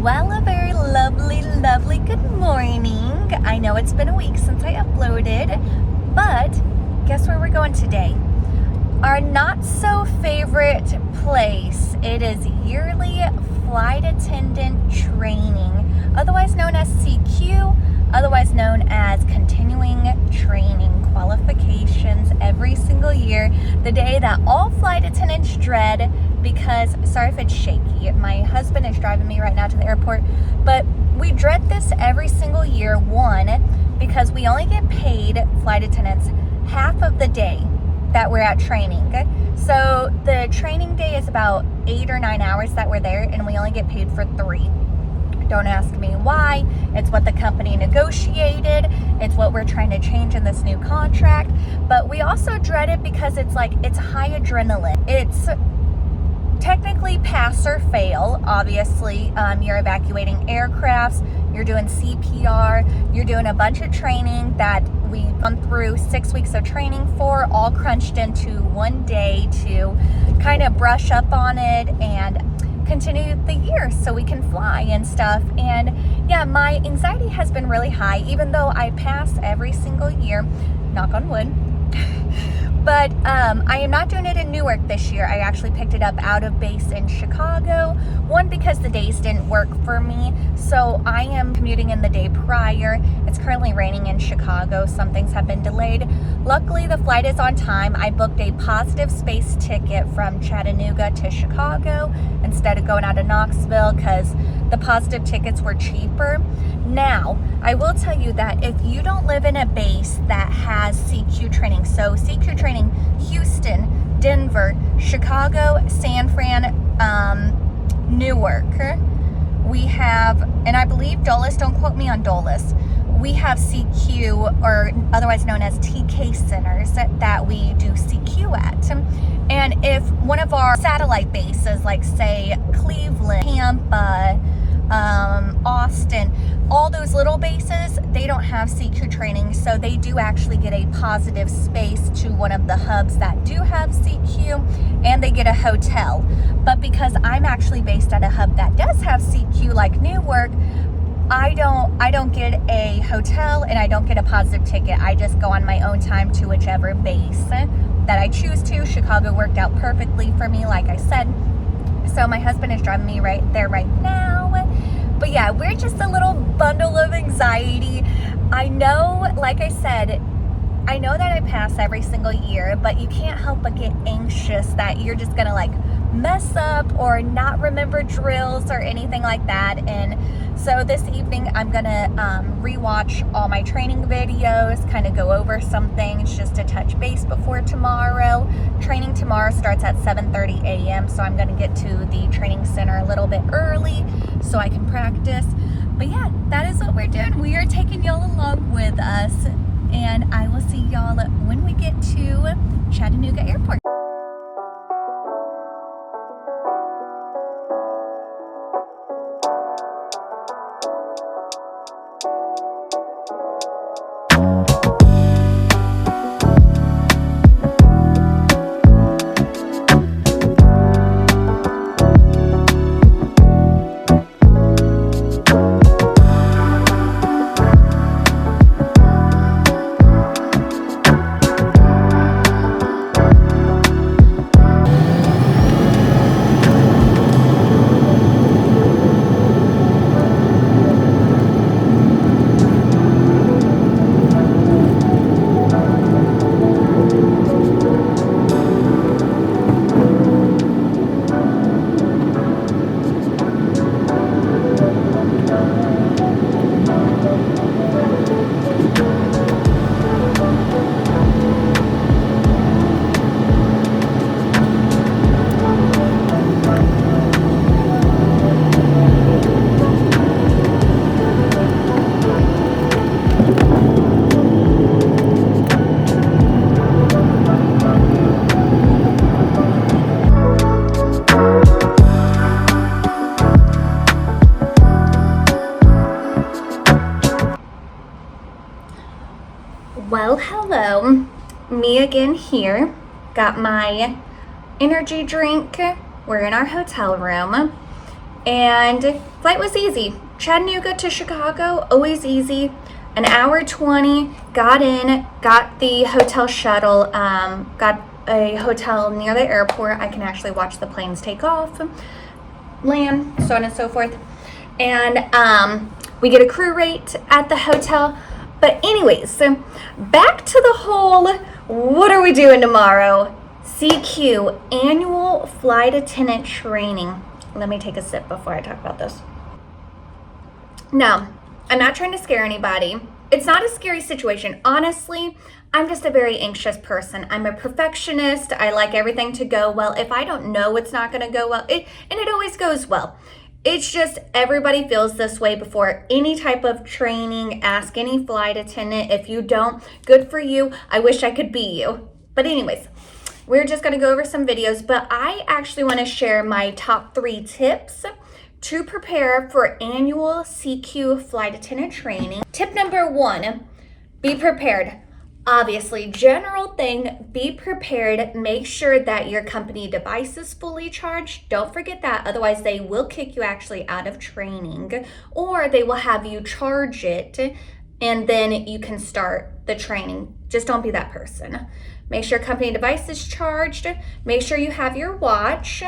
Well, a very lovely good morning. I know it's been a week since I uploaded, but guess where we're going today? Our not so favorite place. It is yearly flight attendant training, otherwise known as CQ, otherwise known as continuing training qualifications, every single year. The day that all flight attendants dread because, sorry if it's shaky, my husband is driving me right now to the airport, but we dread this every single year. One, because we only get paid, flight attendants, half of the day that we're at training. So the training day is about 8 or 9 hours that we're there, and we only get paid for 3. Don't ask me why. It's what the company negotiated. It's what we're trying to change in this new contract. But we also dread it because it's high adrenaline. It's technically pass or fail. Obviously, you're evacuating aircrafts, you're doing CPR, you're doing a bunch of training that we've gone through 6 weeks of training for, all crunched into one day to kind of brush up on it and continue the year so we can fly and stuff. And yeah, my anxiety has been really high, even though I pass every single year, knock on wood. But I am not doing it in Newark this year. I actually picked it up out of base in Chicago. One, because the days didn't work for me, so I am commuting in the day prior. It's currently raining in Chicago. Some things have been delayed. Luckily, the flight is on time. I booked a positive space ticket from Chattanooga to Chicago instead of going out of Knoxville because the positive tickets were cheaper. Now, I will tell you that if you don't live in a base that has CQ training, so CQ training, Houston, Denver, Chicago, San Fran, Newark, we have, and I believe Dulles, don't quote me on Dulles, we have CQ, or otherwise known as TK centers, that we do CQ at. And if one of our satellite bases, like say Cleveland, Tampa, Austin, all those little bases, they don't have CQ training, so they do actually get a positive space to one of the hubs that do have CQ, and they get a hotel. But because I'm actually based at a hub that does have CQ, like Newark, I don't get a hotel and I don't get a positive ticket. I just go on my own time to whichever base that I choose to. Chicago worked out perfectly for me, like I said. So my husband is driving me right there right now. But yeah, we're just a little bundle of anxiety. I know, like I said, I know that I pass every single year, but you can't help but get anxious that you're just gonna like mess up or not remember drills or anything like that. And so this evening I'm gonna rewatch all my training videos, kind of go over some things just to touch base before tomorrow. Training tomorrow starts at 7:30 a.m. so I'm gonna get to the training center a little bit early so I can practice. But yeah, that is what we're doing. We are taking y'all along with us, and I will see y'all when we get to Chattanooga Airport. Well, hello, me again here. Got my energy drink. We're in our hotel room, And flight was easy. Chattanooga to Chicago, always easy. An hour 20, got in, got the hotel shuttle, got a hotel near the airport. I can actually watch the planes take off, land, so on and so forth. And we get a crew rate at the hotel. But anyways, so back to the whole, what are we doing tomorrow? CQ, annual flight attendant training. Let me take a sip before I talk about this. Now, I'm not trying to scare anybody. It's not a scary situation. Honestly, I'm just a very anxious person. I'm a perfectionist. I like everything to go well. If I don't know it's not going to go well, and it always goes well. It's just everybody feels this way before any type of training. Ask any flight attendant. If you don't, good for you. I wish I could be you. But anyways, we're just going to go over some videos, but I actually want to share my top 3 tips to prepare for annual CQ flight attendant training. Tip number 1, be prepared. Obviously, general thing, be prepared. Make sure that your company device is fully charged. Don't forget that, otherwise they will kick you actually out of training, or they will have you charge it and then you can start the training. Just don't be that person. Make sure company device is charged. Make sure you have your watch.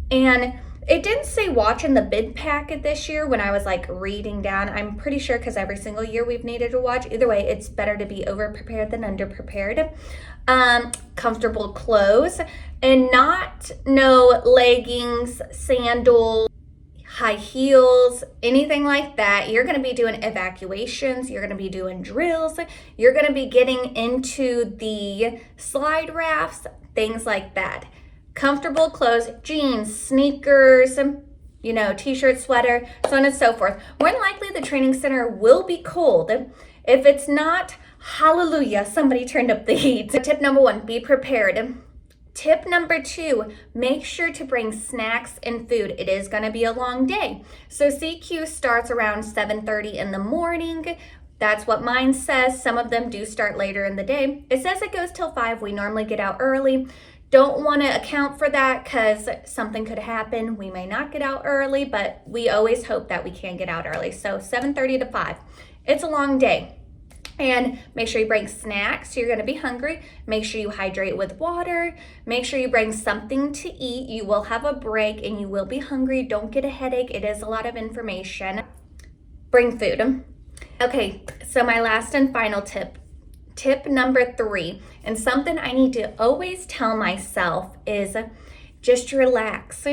And it didn't say watch in the bid packet this year when I was like reading down. I'm pretty sure because every single year we've needed a watch. Either way, it's better to be over prepared than under prepared. Comfortable clothes and no leggings, sandals, high heels, anything like that. You're going to be doing evacuations. You're going to be doing drills. You're going to be getting into the slide rafts, things like that. Comfortable clothes, jeans, sneakers, t-shirt, sweater, so on and so forth. More than likely, the training center will be cold. If it's not, hallelujah, somebody turned up the heat. So tip number 1, be prepared. Tip number 2, make sure to bring snacks and food. It is going to be a long day. So CQ starts around 7:30 in the morning. That's what mine says. Some of them do start later in the day. It says it goes till 5. We normally get out early. Don't want to account for that because something could happen. We may not get out early, but we always hope that we can get out early. So 7:30 to 5. It's a long day. And make sure you bring snacks. You're going to be hungry. Make sure you hydrate with water. Make sure you bring something to eat. You will have a break and you will be hungry. Don't get a headache. It is a lot of information. Bring food. Okay, so my last and final tip. Tip number 3, and something I need to always tell myself is just relax,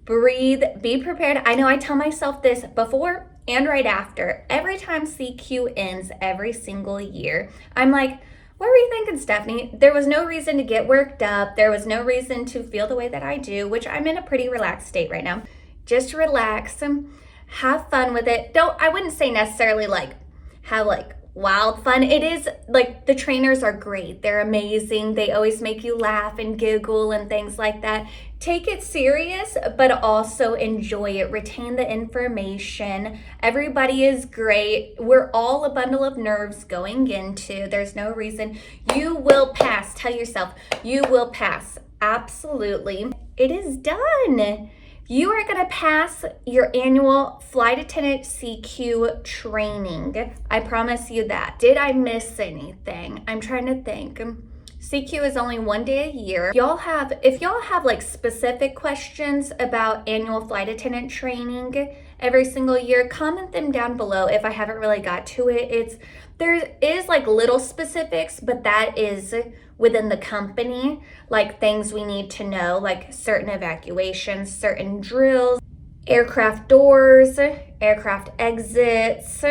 breathe, be prepared. I know I tell myself this before and right after. Every time CQ ends every single year, I'm like, what were you thinking, Stephanie? There was no reason to get worked up. There was no reason to feel the way that I do, which I'm in a pretty relaxed state right now. Just relax, have fun with it. I wouldn't say necessarily have wild fun. It is the trainers are great. They're amazing. They always make you laugh and giggle and things like that. Take it serious, but also enjoy it. Retain the information. Everybody is great. We're all a bundle of nerves going into. There's no reason. You will pass. Tell yourself, you will pass. Absolutely. It is done. You are going to pass your annual flight attendant CQ training. I promise you that. Did I miss anything? I'm trying to think. CQ is only 1 day a year. If y'all have specific questions about annual flight attendant training every single year, comment them down below if I haven't really got to it. There is little specifics, but that is within the company, things we need to know, certain evacuations, certain drills, aircraft doors, aircraft exits,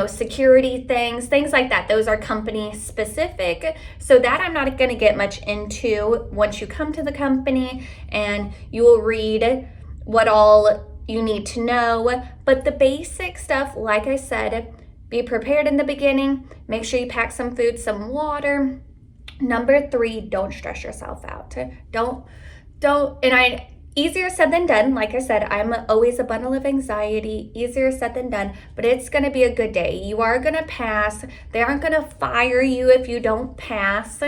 security things like that. Those are company specific. So that I'm not going to get much into. Once you come to the company and you will read what all you need to know. But the basic stuff, like I said, be prepared in the beginning. Make sure you pack some food, some water. Number 3, don't stress yourself out. Easier said than done. Like I said, I'm always a bundle of anxiety. Easier said than done, but it's going to be a good day. You are going to pass. They aren't going to fire you if you don't pass.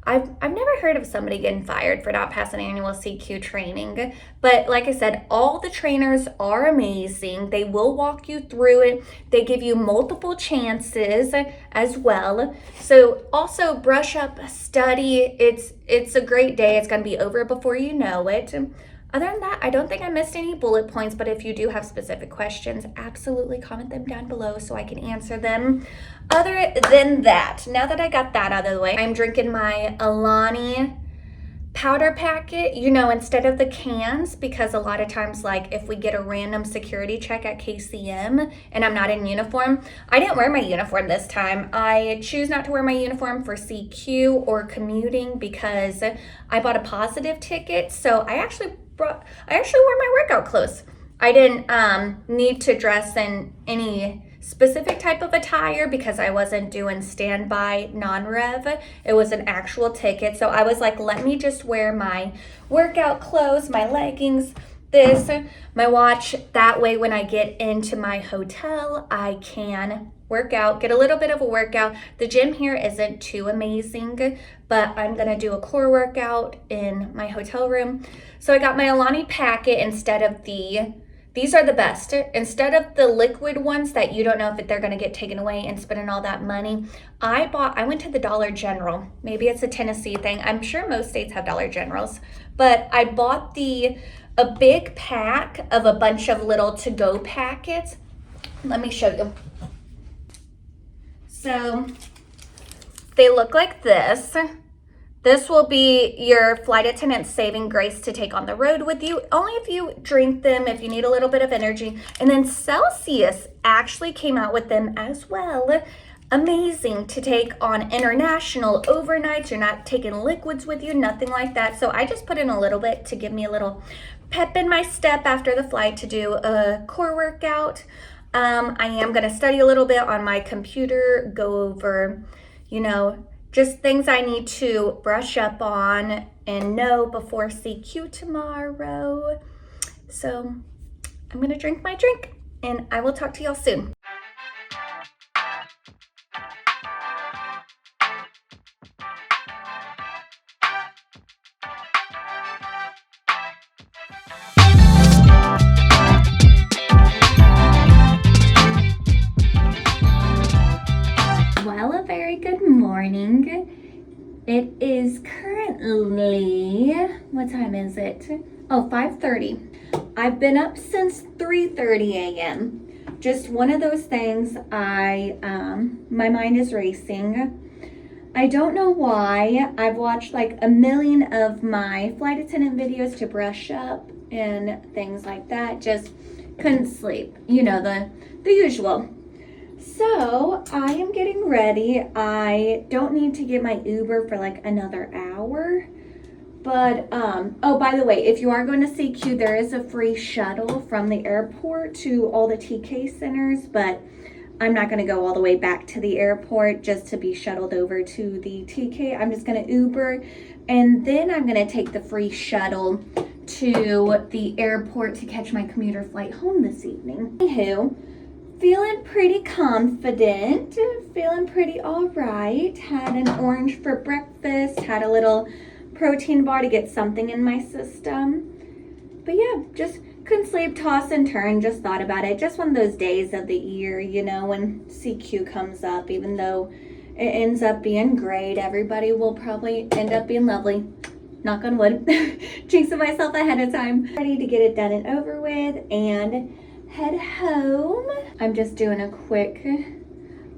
I've never heard of somebody getting fired for not passing annual CQ training, but like I said, all the trainers are amazing. They will walk you through it. They give you multiple chances as well. So also brush up, study. It's a great day. It's going to be over before you know it. Other than that, I don't think I missed any bullet points, but if you do have specific questions, absolutely comment them down below so I can answer them. Other than that, now that I got that out of the way, I'm drinking my Alani powder packet, you know, instead of the cans, because a lot of times, like if we get a random security check at KCM and I'm not in uniform, I didn't wear my uniform this time. I choose not to wear my uniform for CQ or commuting because I bought a positive ticket. So I actually wore my workout clothes. I didn't need to dress in any specific type of attire because I wasn't doing standby non-rev. It was an actual ticket. So I was like, let me just wear my workout clothes, my leggings, my watch. That way when I get into my hotel, I can work out, get a little bit of a workout. The gym here isn't too amazing, but I'm gonna do a core workout in my hotel room. So I got my Alani packet instead of these are the best. Instead of the liquid ones that you don't know if they're gonna get taken away and spending all that money, I went to the Dollar General. Maybe it's a Tennessee thing. I'm sure most states have Dollar Generals, but I bought a big pack of a bunch of little to-go packets. Let me show you. So they look like this. This will be your flight attendant's saving grace to take on the road with you, only if you drink them, if you need a little bit of energy. And then Celsius actually came out with them as well. Amazing to take on international overnights. You're not taking liquids with you, nothing like that. So I just put in a little bit to give me a little pep in my step after the flight to do a core workout. I am going to study a little bit on my computer, go over, you know, just things I need to brush up on and know before CQ tomorrow. So I'm gonna drink my drink and I will talk to y'all soon. Well, a very good morning. It is currently, what time is it? Oh, 5:30. I've been up since 3:30 a.m. Just one of those things. My mind is racing. I don't know why. I've watched like a million of my flight attendant videos to brush up and things like that. Just couldn't sleep. You know, the usual. So I am getting ready. I don't need to get my Uber for like another hour. But, oh, by the way, if you are going to CQ, there is a free shuttle from the airport to all the TK centers, but I'm not going to go all the way back to the airport just to be shuttled over to the TK. I'm just going to Uber, and then I'm going to take the free shuttle to the airport to catch my commuter flight home this evening. Anywho, feeling pretty confident, feeling pretty all right. Had an orange for breakfast, had a little protein bar to get something in my system. But yeah, just couldn't sleep, toss and turn, just thought about it. Just one of those days of the year, you know, when CQ comes up, even though it ends up being great, everybody will probably end up being lovely. Knock on wood. Jinxing myself ahead of time. Ready to get it done and over with and head home. I'm just doing a quick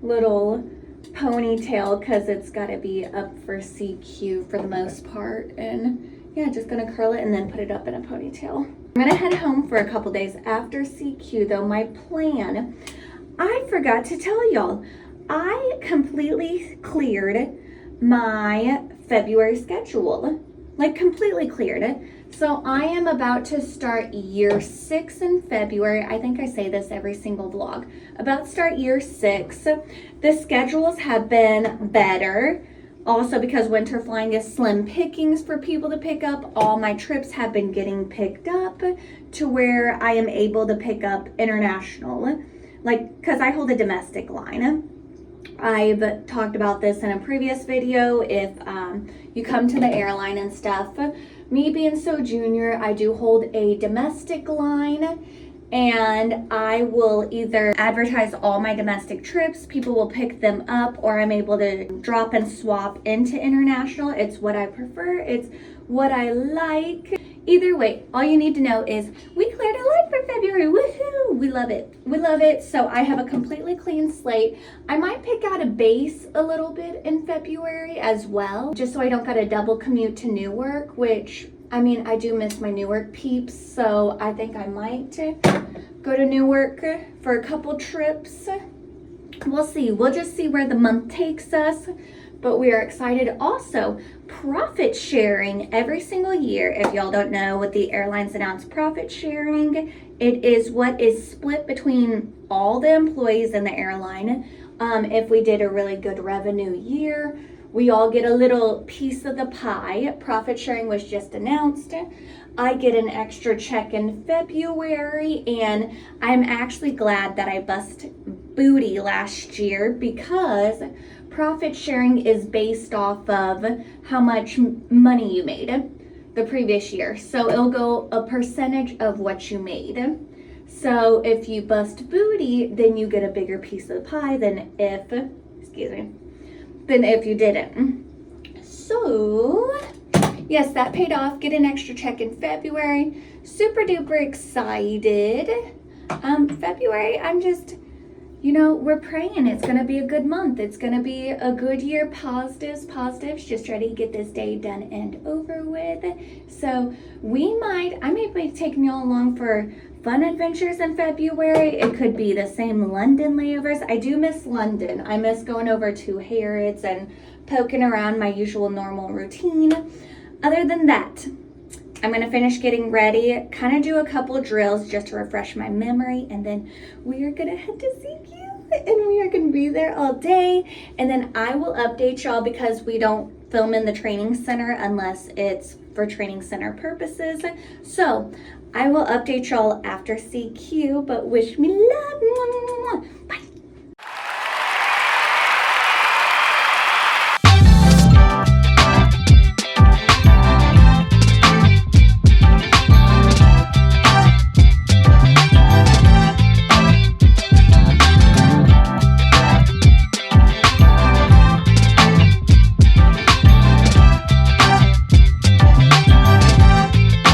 little ponytail because it's got to be up for CQ for the most part, and yeah, just gonna curl it and then put it up in a ponytail. I'm gonna head home for a couple days after CQ though. My plan, I forgot to tell y'all, I completely cleared my February schedule, like completely cleared it. So I am about to start year 6 in February. I think I say this every single vlog. About to start year 6. The schedules have been better. Also because winter flying is slim pickings for people to pick up. All my trips have been getting picked up to where I am able to pick up international. Like, because I hold a domestic line. I've talked about this in a previous video. If you come to the airline and stuff, me being so junior, I do hold a domestic line, and I will either advertise all my domestic trips, people will pick them up, or I'm able to drop and swap into international. It's what I prefer, it's what I like. Either way, all you need to know is we cleared a line for February. Woohoo! We love it. We love it. So I have a completely clean slate. I might pick out a base a little bit in February as well, just so I don't got a double commute to Newark, which, I mean, I do miss my Newark peeps, so I think I might go to Newark for a couple trips. We'll see. We'll just see where the month takes us. But we are excited. Also, profit sharing every single year. If y'all don't know what the airlines announce profit sharing, it is what is split between all the employees in the airline. If we did a really good revenue year, we all get a little piece of the pie. Profit sharing was just announced. I get an extra check in February, and I'm actually glad that I bust booty last year, because profit sharing is based off of how much money you made the previous year. So it'll go a percentage of what you made. So if you bust booty, then you get a bigger piece of the pie than if, than if you didn't. So yes, that paid off. Get an extra check in February. Super duper excited. February, I'm just, you know, we're praying it's going to be a good month. It's going to be a good year. Positives. Just ready to get this day done and over with. So I may be taking y'all along for fun adventures in February. It could be the same London layovers. I do miss London. I miss going over to Harrods and poking around my usual normal routine. Other than that, I'm going to finish getting ready, kind of do a couple drills just to refresh my memory, and then we are going to head to CQ, and we are going to be there all day, and then I will update y'all, because we don't film in the training center unless it's for training center purposes. So I will update y'all after CQ, but wish me luck.